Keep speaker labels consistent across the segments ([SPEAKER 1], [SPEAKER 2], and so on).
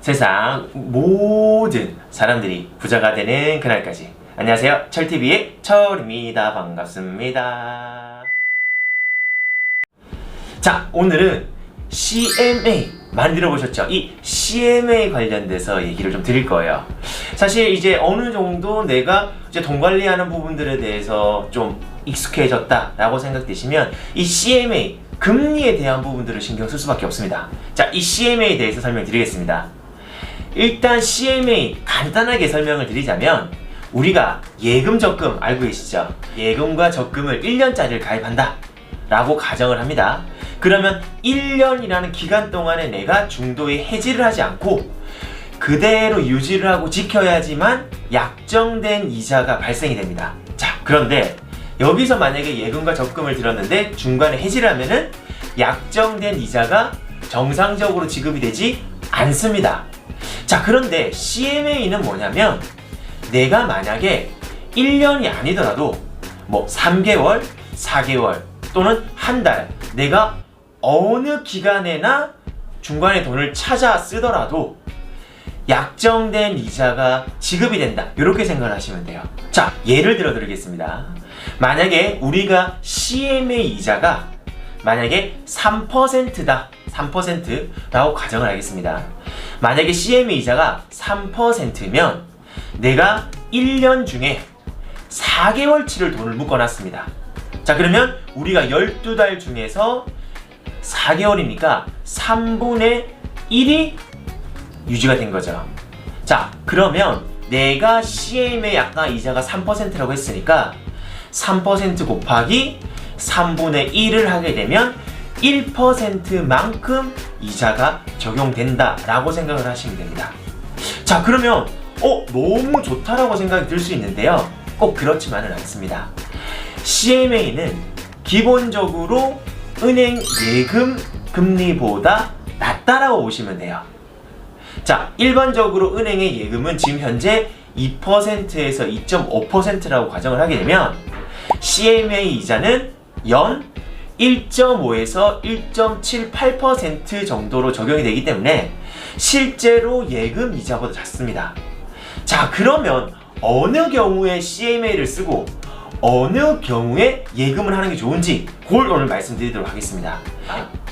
[SPEAKER 1] 세상 모든 사람들이 부자가 되는 그날까지. 안녕하세요, 철TV의 철입니다. 반갑습니다. 자, 오늘은 CMA 많이 들어보셨죠? 이 CMA 관련돼서 얘기를 좀 드릴 거예요. 사실 이제 어느 정도 내가 이제 돈 관리하는 부분들에 대해서 좀 익숙해졌다 라고 생각되시면 이 CMA 금리에 대한 부분들을 신경 쓸 수밖에 없습니다. 자, 이 CMA에 대해서 설명드리겠습니다. 일단 CMA 간단하게 설명을 드리자면, 우리가 예금 적금 알고 계시죠? 예금과 적금을 1년짜리를 가입한다 라고 가정을 합니다. 그러면 1년이라는 기간 동안에 내가 중도에 해지를 하지 않고 그대로 유지를 하고 지켜야지만 약정된 이자가 발생이 됩니다. 자, 그런데 여기서 만약에 예금과 적금을 들었는데 중간에 해지를 하면은 약정된 이자가 정상적으로 지급이 되지 않습니다. 자, 그런데 CMA는 뭐냐면, 내가 만약에 1년이 아니더라도 뭐 3개월, 4개월 또는 한 달, 내가 어느 기간에나 중간에 돈을 찾아 쓰더라도 약정된 이자가 지급이 된다, 이렇게 생각을 하시면 돼요. 자, 예를 들어 드리겠습니다. 만약에 우리가 CMA 이자가 만약에 3%다 3%라고 가정을 하겠습니다. 만약에 CMA 이자가 3%면 내가 1년 중에 4개월치를 돈을 묶어놨습니다. 자, 그러면 우리가 12달 중에서 4개월이니까 3분의 1이 유지가 된 거죠. 자, 그러면 내가 CMA 아까 이자가 3%라고 했으니까 3% 곱하기 3분의 1을 하게 되면 1%만큼 이자가 적용된다 라고 생각을 하시면 됩니다. 자, 그러면 너무 좋다라고 생각이 들 수 있는데요, 꼭 그렇지만은 않습니다. CMA는 기본적으로 은행 예금 금리보다 낮다라고 보시면 돼요. 자, 일반적으로 은행의 예금은 지금 현재 2%에서 2.5%라고 가정을 하게 되면 CMA 이자는 연 1.5에서 1.78% 정도로 적용이 되기 때문에 실제로 예금 이자보다 작습니다. 자, 그러면 어느 경우에 CMA를 쓰고 어느 경우에 예금을 하는 게 좋은지 그걸 오늘 말씀드리도록 하겠습니다.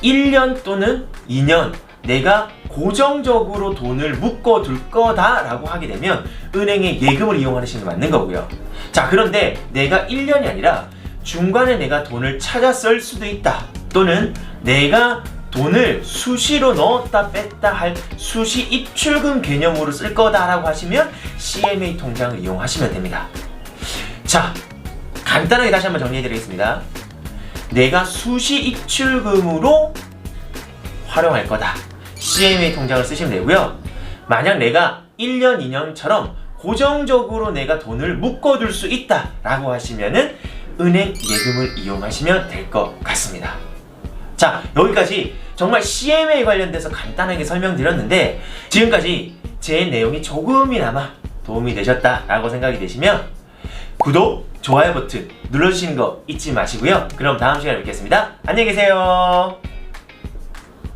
[SPEAKER 1] 1년 또는 2년 내가 고정적으로 돈을 묶어둘 거다라고 하게 되면 은행에 예금을 이용하시는 게 맞는 거고요. 자, 그런데 내가 1년이 아니라 중간에 내가 돈을 찾아 쓸 수도 있다, 또는 내가 돈을 수시로 넣었다 뺐다 할 수시 입출금 개념으로 쓸 거다라고 하시면 CMA 통장을 이용하시면 됩니다. 자, 간단하게 다시 한번 정리해 드리겠습니다. 내가 수시 입출금으로 활용할 거다, CMA 통장을 쓰시면 되고요. 만약 내가 1년, 2년처럼 고정적으로 내가 돈을 묶어둘 수 있다 라고 하시면은 은행 예금을 이용하시면 될 것 같습니다. 자, 여기까지 정말 CMA 관련돼서 간단하게 설명드렸는데, 지금까지 제 내용이 조금이나마 도움이 되셨다라고 생각이 되시면 구독, 좋아요 버튼 눌러주시는 거 잊지 마시고요. 그럼 다음 시간에 뵙겠습니다. 안녕히 계세요.